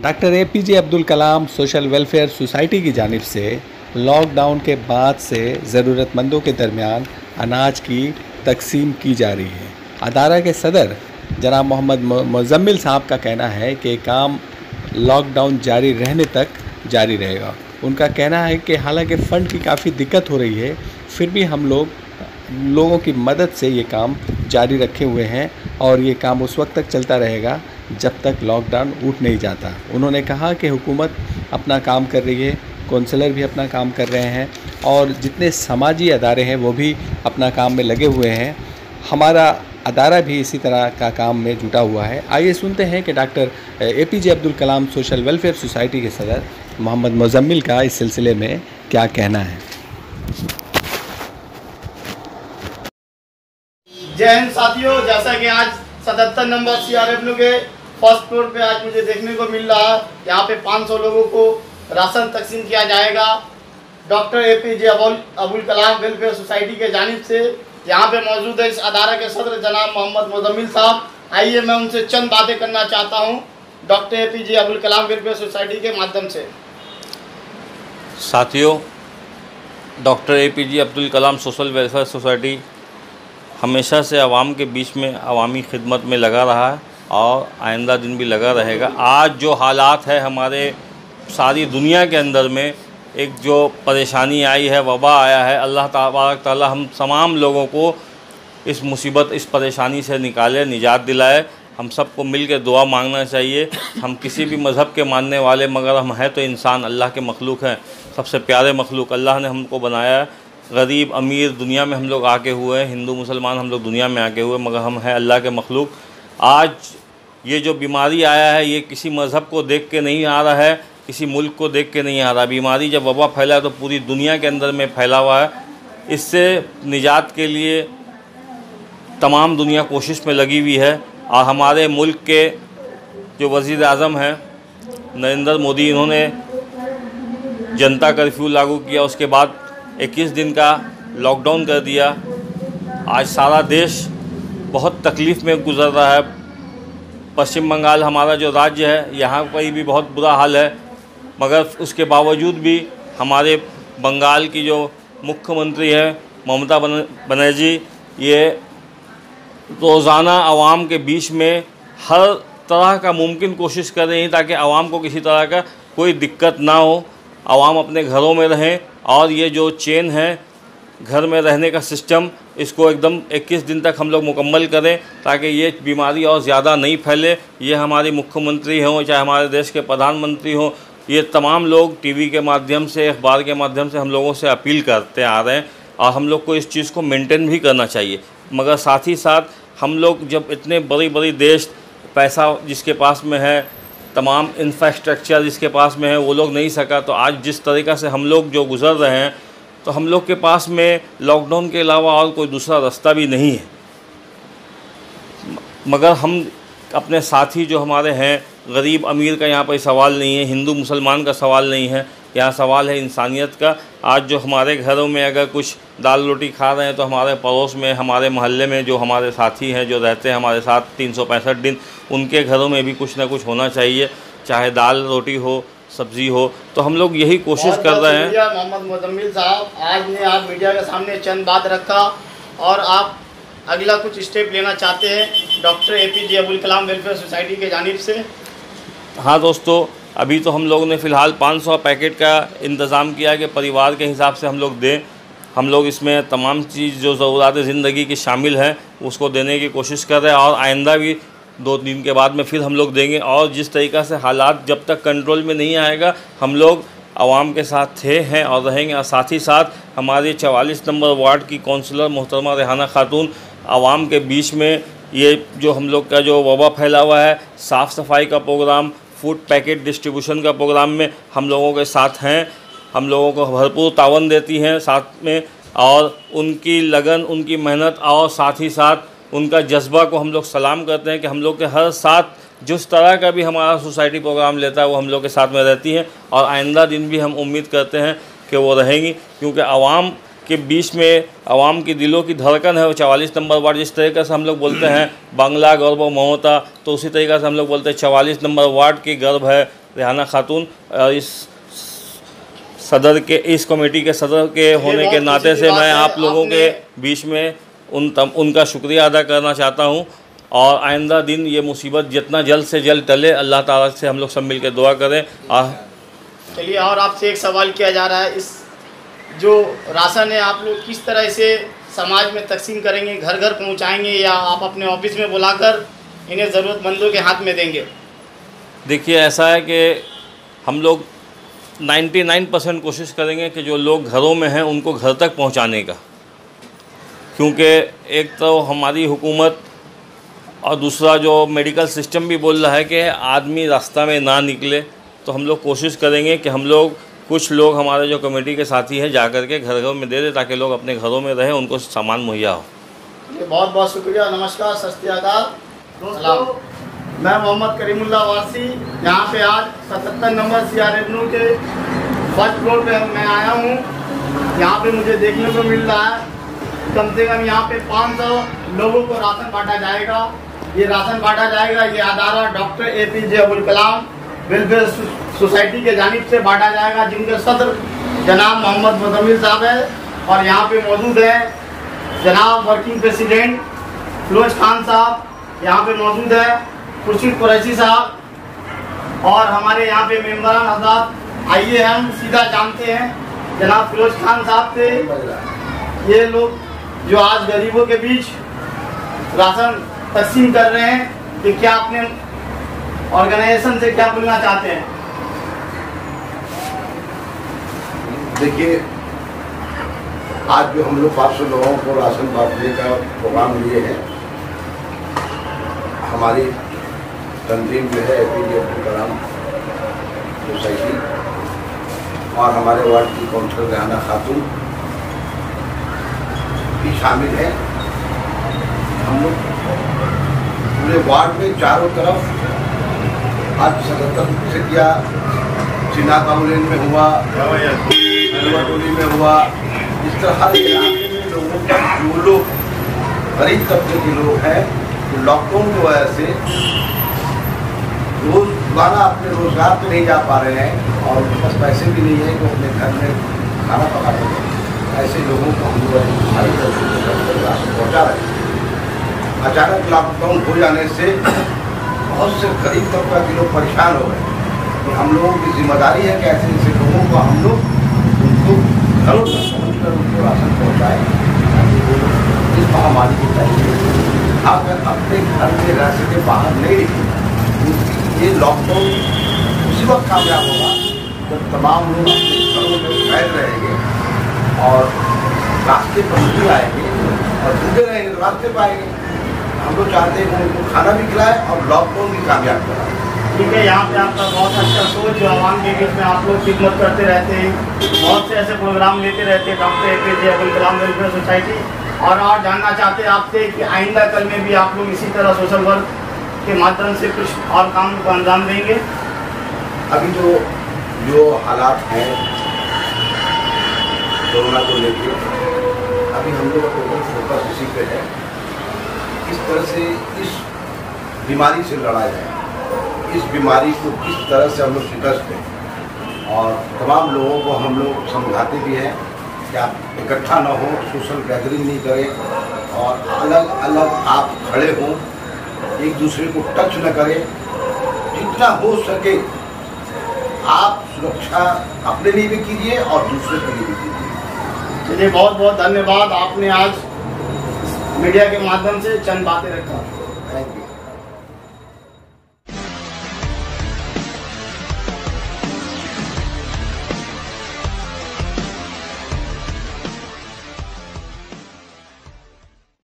Doctor APJ Abdul Kalam social welfare society की जानिब से लॉकडाउन के बाद से ज़रूरतमंदों के दरमियान अनाज की तकसीम की जा रही है। अदारा के सदर जनाब मोहम्मद मुज़म्मिल साहब का कहना है कि काम लॉकडाउन जारी रहने तक जारी रहेगा। उनका कहना है कि हालांकि फ़ंड की काफ़ी दिक्कत हो रही है, फिर भी हम लोगों की मदद से ये काम जारी रखे हुए हैं और ये काम उस वक्त तक चलता रहेगा जब तक लॉकडाउन उठ नहीं जाता। उन्होंने कहा कि हुकूमत अपना काम कर रही है, कौंसलर भी अपना काम कर रहे हैं और जितने समाजी अदारे हैं वो भी अपना काम में लगे हुए हैं। हमारा अदारा भी इसी तरह का काम में जुटा हुआ है। आइए सुनते हैं कि doctor APJ Abdul Kalam social welfare society के सदर मोहम्मद मुज़म्मिल का इस सिलसिले में क्या कहना है। जय हिंद साथियों, जैसा कि आज 77 नंबर CRFU के फर्स्ट फ्लोर पे आज मुझे देखने को मिल रहा है, यहाँ पे 500 लोगों को राशन तकसीम किया जाएगा। Doctor APJ Abdul Kalam welfare society के जानिब से यहाँ पे मौजूद है इस अदारा के सदर जनाब मोहम्मद मुज़म्मिल साहब। आइए मैं उनसे चंद बातें करना चाहता हूँ doctor APJ Abdul Kalam welfare society के माध्यम से। साथियों, doctor APJ Abdul Kalam social welfare society हमेशा से आवाम के बीच में अवामी खिदमत में लगा रहा है और आइंदा दिन भी लगा रहेगा। आज जो हालात है हमारे सारी दुनिया के अंदर में, एक जो परेशानी आई है, वबा आया है, अल्लाह तबारक ताला हम तमाम लोगों को इस मुसीबत, इस परेशानी से निकाले, निजात दिलाए। हम सबको मिल के दुआ मांगना चाहिए। हम किसी भी मज़हब के मानने वाले, मगर हम हैं तो इंसान, अल्लाह के मखलूक हैं, सबसे प्यारे मखलूक। अल्लाह ने हमको बनाया है, गरीब अमीर दुनिया में हम लोग आके हुए हैं, हिंदू मुसलमान हम लोग दुनिया में आके हुए, मगर हम हैं अल्लाह के मखलूक। आज ये जो बीमारी आया है, ये किसी मज़हब को देख के नहीं आ रहा है, किसी मुल्क को देख के नहीं आ रहा। बीमारी जब वबा फैला तो पूरी दुनिया के अंदर में फैला हुआ है। इससे निजात के लिए तमाम दुनिया कोशिश में लगी हुई है और हमारे मुल्क के जो वज़ीर आज़म हैं नरेंद्र मोदी, इन्होंने जनता कर्फ्यू लागू किया, उसके बाद 21 दिन का लॉकडाउन कर दिया। आज सारा देश बहुत तकलीफ़ में गुज़र रहा है। पश्चिम बंगाल हमारा जो राज्य है, यहाँ पर भी बहुत बुरा हाल है, मगर उसके बावजूद भी हमारे बंगाल की जो मुख्यमंत्री है ममता बनर्जी, ये रोज़ाना आवाम के बीच में हर तरह का मुमकिन कोशिश कर रही हैं ताकि आवाम को किसी तरह का कोई दिक्कत ना हो, आवाम अपने घरों में रहें। और ये जो चेन है घर में रहने का सिस्टम, इसको एकदम 21 दिन तक हम लोग मुकम्मल करें ताकि ये बीमारी और ज़्यादा नहीं फैले। ये हमारी मुख्यमंत्री हों, चाहे हमारे देश के प्रधानमंत्री हों, ये तमाम लोग टीवी के माध्यम से, अखबार के माध्यम से हम लोगों से अपील करते आ रहे हैं और हम लोग को इस चीज़ को मेंटेन भी करना चाहिए। मगर साथ ही साथ हम लोग जब इतने बड़ी देश, पैसा जिसके पास में है, तमाम इंफ्रास्ट्रक्चर जिसके पास में है, वो लोग नहीं सका, तो आज जिस तरीक़ा से हम लोग जो गुज़र रहे हैं, तो हम लोग के पास में लॉकडाउन के अलावा और कोई दूसरा रास्ता भी नहीं है। मगर हम अपने साथी जो हमारे हैं, गरीब अमीर का यहाँ पर सवाल नहीं है, हिंदू मुसलमान का सवाल नहीं है, यहाँ सवाल है इंसानियत का। आज जो हमारे घरों में अगर कुछ दाल रोटी खा रहे हैं तो हमारे पड़ोस में, हमारे मोहल्ले में जो हमारे साथी हैं, जो रहते हैं हमारे साथ 365 दिन, उनके घरों में भी कुछ ना कुछ होना चाहिए, चाहे दाल रोटी हो, सब्ज़ी हो। तो हम लोग यही कोशिश कर रहे हैं। मोहम्मद मुज़म्मिल साहब, आज ने आप मीडिया के सामने चंद बात रखा और आप अगला कुछ स्टेप लेना चाहते हैं doctor APJ Abdul Kalam welfare society के जानिब से। हाँ दोस्तों, अभी तो हम लोगों ने फ़िलहाल 500 पैकेट का इंतज़ाम किया है कि परिवार के हिसाब से हम लोग दें। हम लोग इसमें तमाम चीज़ जो ज़रूरत ज़िंदगी की शामिल है उसको देने की कोशिश कर रहे हैं और आइंदा भी 2 दिन के बाद में फिर हम लोग देंगे। और जिस तरीक़ा से हालात जब तक कंट्रोल में नहीं आएगा, हम लोग आवाम के साथ थे, हैं और रहेंगे। और साथ ही साथ हमारे 44 नंबर वार्ड की काउंसलर मोहतरमा रेहाना खातून आवाम के बीच में ये जो हम लोग का जो वबा फैला हुआ है, साफ़ सफाई का प्रोग्राम, फूड पैकेट डिस्ट्रीब्यूशन का प्रोग्राम में हम लोगों के साथ हैं, हम लोगों को भरपूर तावन देती हैं साथ में। और उनकी लगन, उनकी मेहनत और साथ ही साथ उनका जज्बा को हम लोग सलाम करते हैं कि हम लोग के हर साथ जिस तरह का भी हमारा सोसाइटी प्रोग्राम लेता है वो हम लोग के साथ में रहती हैं और आइंदा दिन भी हम उम्मीद करते हैं कि वो रहेंगी, क्योंकि आवाम के बीच में, आवाम की दिलों की धड़कन है वो 44 नंबर वार्ड। जिस तरीक़े से हम लोग बोलते हैं बांग्ला गर्व ममता, तो उसी तरीक़े से हम लोग बोलते हैं 44 नंबर वार्ड की गर्व है रेहाना खातून इस सदर के, इस कमेटी के सदर के होने के नाते से मैं आप लोगों के बीच में उनका शुक्रिया अदा करना चाहता हूं। और आइंदा दिन ये मुसीबत जितना जल्द से जल्द टले, अल्लाह ताला से हम लोग सब मिलकर दुआ करें। चलिए, और आपसे एक सवाल किया जा रहा है, इस जो राशन है आप लोग किस तरह से समाज में तकसीम करेंगे? घर घर पहुंचाएंगे या आप अपने ऑफिस में बुलाकर इन्हें ज़रूरतमंदों के हाथ में देंगे? देखिए, ऐसा है कि हम लोग 99% कोशिश करेंगे कि जो लोग घरों में हैं उनको घर तक पहुंचाने का, क्योंकि एक तो हमारी हुकूमत और दूसरा जो मेडिकल सिस्टम भी बोल रहा है कि आदमी रास्ता में ना निकले। तो हम लोग कोशिश करेंगे कि हम लोग कुछ लोग हमारे जो कमेटी के साथी हैं जा कर के घर घर में दे दें ताकि लोग अपने घरों में रहें, उनको सामान मुहैया हो। बहुत बहुत शुक्रिया, नमस्कार, सत श्री अकाल। दोस्तों, मैं मोहम्मद करीमुल्लाह वासी यहाँ पे आज 77 नंबर सीआर एवेन्यू के फर्स्ट फ्लोर पे मैं आया हूँ। यहाँ पे मुझे देखने को मिल रहा है कम से कम यहाँ पे 500 लोगों को राशन बांटा जाएगा। ये राशन बांटा जाएगा, ये अदारा doctor APJ Abdul Kalam welfare society के जानिब से बांटा जाएगा, जिनके सदर जनाब मोहम्मद मुजम्मिल साहब है। और यहाँ पे मौजूद है जनाब वर्किंग प्रेसिडेंट फिरोज खान साहब, यहाँ पे मौजूद है खुर्शीद कुरैशी साहब, और हमारे यहाँ पे मेम्बरान हज़रात। आइए हम सीधा जानते हैं जनाब फिरोज खान साहब से, ये लोग जो आज गरीबों के बीच राशन तकसीम कर रहे हैं, कि क्या अपने ऑर्गेनाइजेशन से क्या बोलना चाहते हैं? देखिए, आज जो हम लोग 500 लोगों को राशन बांटने का प्रोग्राम लिए हैं, हमारी तंजीम जो है APJ अब्दुल कलाम सोसाइटी और हमारे वार्ड की काउंसिलर रेहाना खातून भी शामिल है। हम लोग पूरे वार्ड में चारों तरफ आज 77 से किया, चिना काउंसिल में हुआ, टोली में हुआ, इस तरह हर इलाके में लोगों का, जो लोग गरीब तबके के लोग हैं तो लॉकडाउन की वजह से रोज़ाना अपने रोजगार पे नहीं जा पा रहे हैं और उनके पास पैसे भी नहीं है कि अपने घर में खाना पका सकें, ऐसे लोगों को हम लोग सारी राशन पहुँचा रहे हैं। अचानक लॉकडाउन हो जाने से बहुत से गरीब तबका के लोग परेशान हो गए। तो हम लोगों की जिम्मेदारी है कि ऐसे ऐसे लोगों को हम लोग उनको घरों तक पहुँच कर उनको राशन पहुँचाएँ, ताकि वो इस महामारी के टाइम अगर अपने घर में रह सके, बाहर नहीं निकले। ये लॉकडाउन उसी वक्त कामयाब होगा जब तमाम लोग अपने घरों में बैठ रहेंगे और रास्ते पर नहीं आएंगे और भूखे रहेंगे तो रास्ते पाएंगे। हम लोग चाहते हैं कि उनको खाना भी खिलाएं और लॉकडाउन भी कामयाब कराएं। ठीक है, यहाँ पे आपका बहुत अच्छा सोच, जो आवाम के बीच में आप लोग खिदमत करते रहते हैं, बहुत से ऐसे प्रोग्राम लेते रहते हैं doctor APJ Abdul Kalam welfare society. और जानना चाहते हैं आपसे कि आइंदा कल में भी आप लोग इसी तरह सोशल वर्क के माध्यम से कुछ और काम को अंजाम देंगे? अभी जो हालात हैं कोरोना को लेकर, अभी हम लोग का टोटल फोकस इसी पे है, किस तरह से इस बीमारी से लड़ा जाए, इस बीमारी को किस तरह से हम लोग शिकस्त दें। और तमाम लोगों को हम लोग समझाते भी हैं कि आप इकट्ठा ना हो, सोशल गैदरिंग नहीं करें और अलग अलग आप खड़े हों, एक दूसरे को टच न करें। जितना हो सके आप सुरक्षा अपने लिए भी कीजिए और दूसरे के लिए भी कीजिए। चलिए, बहुत बहुत धन्यवाद, आपने आज मीडिया के माध्यम से चंद बातें रखा।